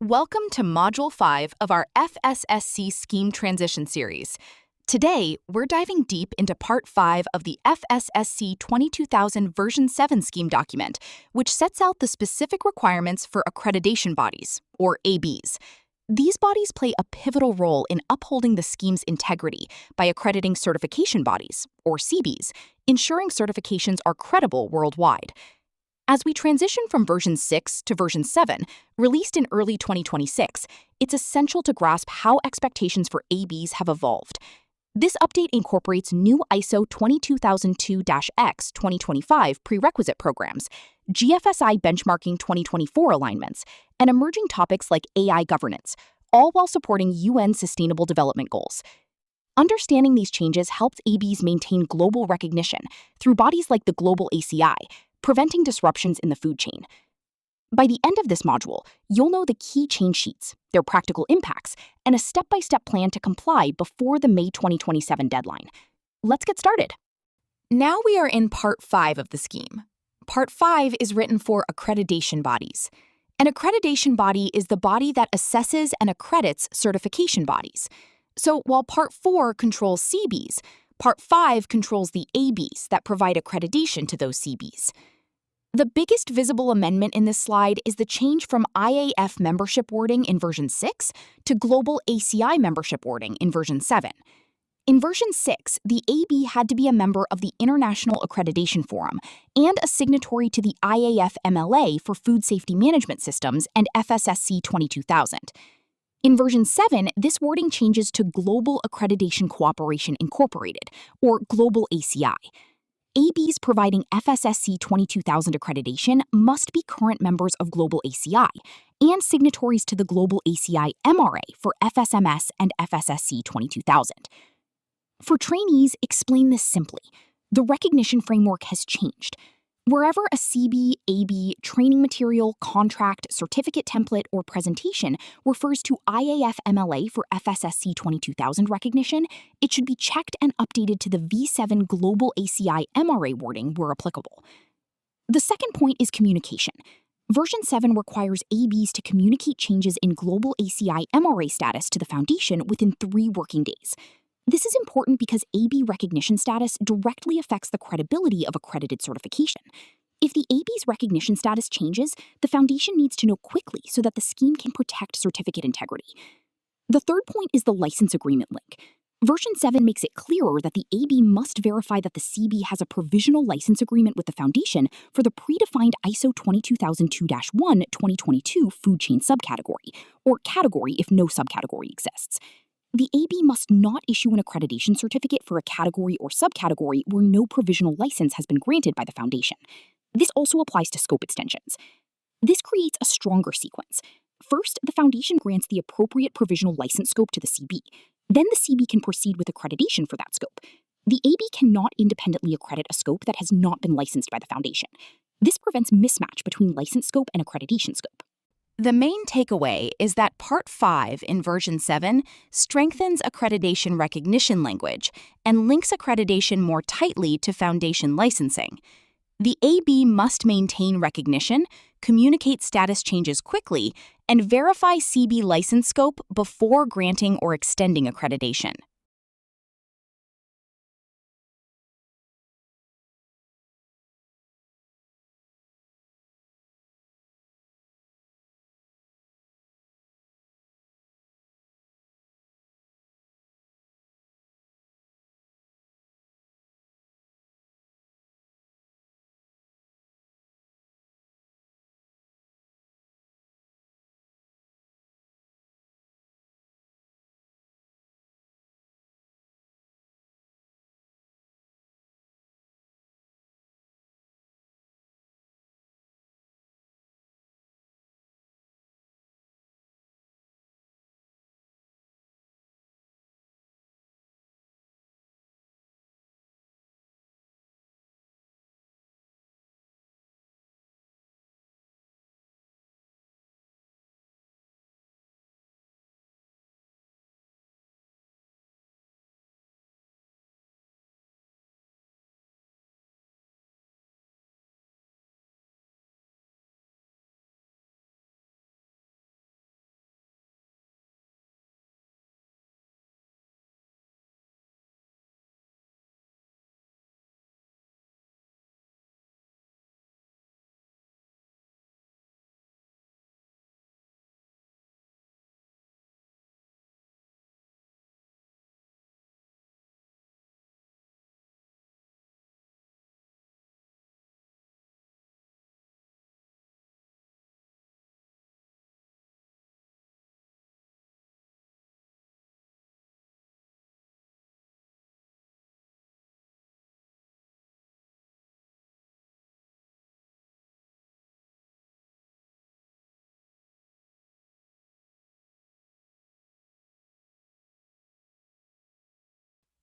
Welcome to Module 5 of our FSSC Scheme Transition Series. Today, we're diving deep into Part 5 of the FSSC 22000 Version 7 Scheme Document, which sets out the specific requirements for accreditation bodies, or ABs. These bodies play a pivotal role in upholding the scheme's integrity by accrediting certification bodies, or CBs, ensuring certifications are credible worldwide. As we transition from version 6 to version 7, released in early 2026, it's essential to grasp how expectations for ABs have evolved. This update incorporates new ISO 22002-X 2025 prerequisite programs, GFSI benchmarking 2024 alignments, and emerging topics like AI governance, all while supporting UN Sustainable Development Goals. Understanding these changes helps ABs maintain global recognition through bodies like the Global ACI, preventing disruptions in the food chain. By the end of this module, you'll know the key change sheets, their practical impacts, and a step-by-step plan to comply before the May 2027 deadline. Let's get started. Now we are in Part 5 of the scheme. Part 5 is written for accreditation bodies. An accreditation body is the body that assesses and accredits certification bodies. So while Part 4 controls CBs, Part 5 controls the ABs that provide accreditation to those CBs. The biggest visible amendment in this slide is the change from IAF membership wording in version 6 to Global ACI membership wording in version 7. In version 6, the AB had to be a member of the International Accreditation Forum and a signatory to the IAF MLA for Food Safety Management Systems and FSSC 22000. In version 7, this wording changes to Global Accreditation Cooperation Incorporated, or Global ACI. ABs providing FSSC 22000 accreditation must be current members of Global ACI and signatories to the Global ACI MRA for FSMS and FSSC 22000. For trainees, explain this simply. The recognition framework has changed. Wherever a CB, AB, training material, contract, certificate template, or presentation refers to IAF MLA for FSSC 22000 recognition, it should be checked and updated to the V7 Global ACI MRA wording where applicable. The second point is communication. Version 7 requires ABs to communicate changes in Global ACI MRA status to the Foundation within 3 working days. This is important because AB recognition status directly affects the credibility of accredited certification. If the AB's recognition status changes, the Foundation needs to know quickly so that the scheme can protect certificate integrity. The third point is the license agreement link. Version 7 makes it clearer that the AB must verify that the CB has a provisional license agreement with the Foundation for the predefined ISO 22002-1 2022 food chain subcategory, or category if no subcategory exists. The AB must not issue an accreditation certificate for a category or subcategory where no provisional license has been granted by the Foundation. This also applies to scope extensions. This creates a stronger sequence. First, the Foundation grants the appropriate provisional license scope to the CB. Then the CB can proceed with accreditation for that scope. The AB cannot independently accredit a scope that has not been licensed by the Foundation. This prevents mismatch between license scope and accreditation scope. The main takeaway is that Part 5 in version 7 strengthens accreditation recognition language and links accreditation more tightly to Foundation licensing. The AB must maintain recognition, communicate status changes quickly, and verify CB license scope before granting or extending accreditation.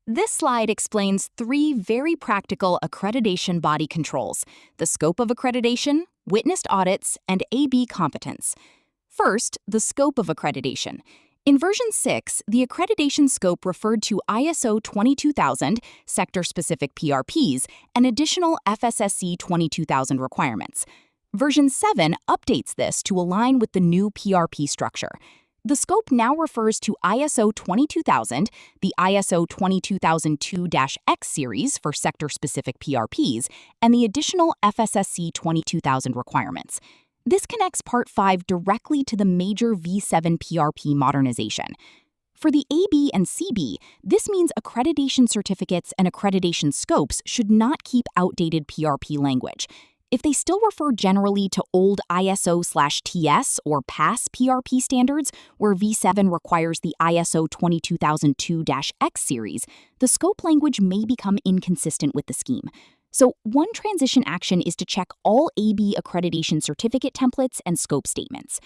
This slide explains three very practical accreditation body controls: the scope of accreditation, witnessed audits, and AB competence. First, the scope of accreditation. In version 6, the accreditation scope referred to ISO 22000, sector-specific PRPs, and additional FSSC 22000 requirements. Version 7 updates this to align with the new PRP structure. The scope now refers to ISO 22000, the ISO 22002-X series for sector-specific PRPs, and the additional FSSC 22000 requirements. This connects Part 5 directly to the major V7 PRP modernization. For the AB and CB, this means accreditation certificates and accreditation scopes should not keep outdated PRP language. If they still refer generally to old ISO/TS or PASS PRP standards, where V7 requires the ISO 22002-X series, the scope language may become inconsistent with the scheme. So one transition action is to check all AB accreditation certificate templates and scope statements.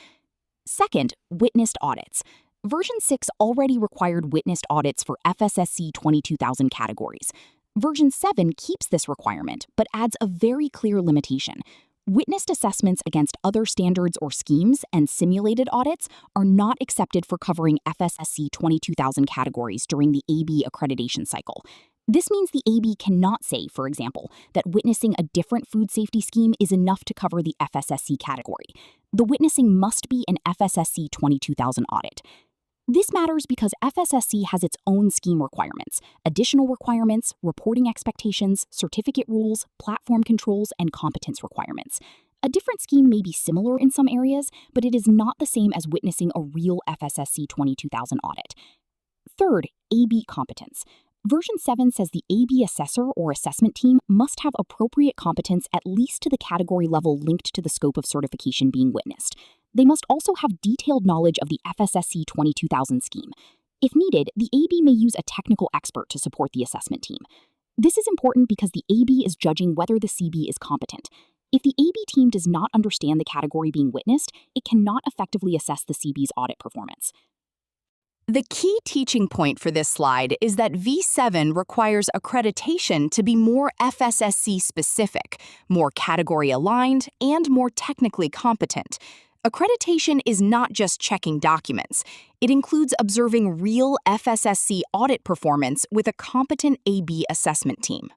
Second, witnessed audits. Version 6 already required witnessed audits for FSSC 22000 categories. Version 7 keeps this requirement, but adds a very clear limitation. Witnessed assessments against other standards or schemes and simulated audits are not accepted for covering FSSC 22000 categories during the AB accreditation cycle. This means the AB cannot say, for example, that witnessing a different food safety scheme is enough to cover the FSSC category. The witnessing must be an FSSC 22000 audit. This matters because FSSC has its own scheme requirements, additional requirements, reporting expectations, certificate rules, platform controls, and competence requirements. A different scheme may be similar in some areas, but it is not the same as witnessing a real FSSC 22000 audit. Third, AB competence. Version 7 says the AB assessor or assessment team must have appropriate competence at least to the category level linked to the scope of certification being witnessed. They must also have detailed knowledge of the FSSC 22000 scheme. If needed, the AB may use a technical expert to support the assessment team. This is important because the AB is judging whether the CB is competent. If the AB team does not understand the category being witnessed, it cannot effectively assess the CB's audit performance. The key teaching point for this slide is that V7 requires accreditation to be more FSSC specific, more category aligned, and more technically competent. Accreditation is not just checking documents. It includes observing real FSSC audit performance with a competent AB assessment team.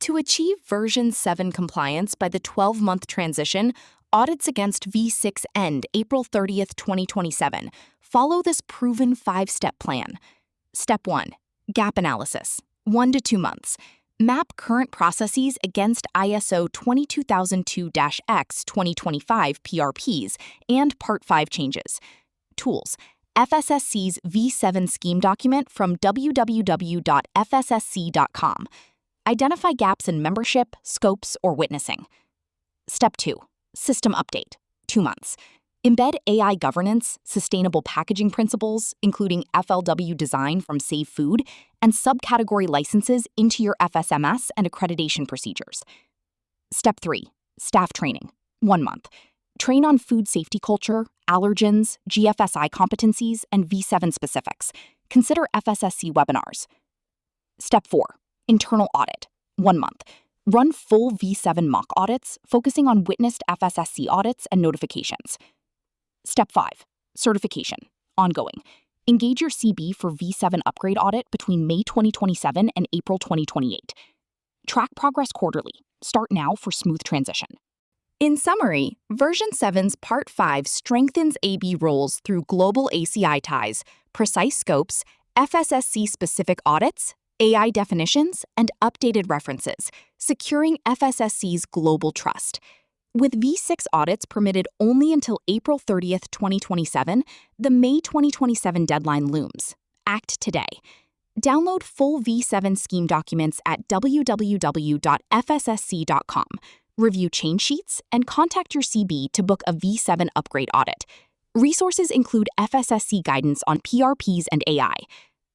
To achieve version 7 compliance by the 12-month transition, audits against V6 end April 30th, 2027. Follow this proven 5-step plan. Step 1. Gap analysis. 1 to 2 months. Map current processes against ISO 22002-X 2025 PRPs and Part 5 changes. Tools. FSSC's V7 Scheme Document from www.fssc.com. Identify gaps in membership, scopes, or witnessing. Step 2. System update. 2 months. Embed AI governance, sustainable packaging principles, including FLW design from Save Food, and subcategory licenses into your FSMS and accreditation procedures. Step 3. Staff training. 1 month. Train on food safety culture, allergens, GFSI competencies, and V7 specifics. Consider FSSC webinars. Step 4. Internal audit. 1 month. Run full V7 mock audits, focusing on witnessed FSSC audits and notifications. Step 5. Certification. Ongoing. Engage your CB for V7 upgrade audit between May 2027 and April 2028. Track progress quarterly. Start now for smooth transition. In summary, version 7's Part 5 strengthens AB roles through global ACI ties, precise scopes, FSSC-specific audits, AI definitions, and updated references, securing FSSC's global trust. With V6 audits permitted only until April 30th, 2027, the May 2027 deadline looms. Act today. Download full V7 scheme documents at www.fssc.com. Review change sheets and contact your CB to book a V7 upgrade audit. Resources include FSSC guidance on PRPs and AI.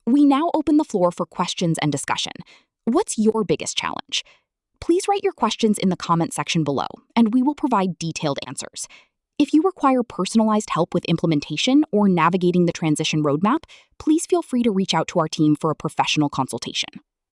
We now open the floor for questions and discussion. What's your biggest challenge? Please write your questions in the comment section below, and we will provide detailed answers. If you require personalized help with implementation or navigating the transition roadmap, please feel free to reach out to our team for a professional consultation.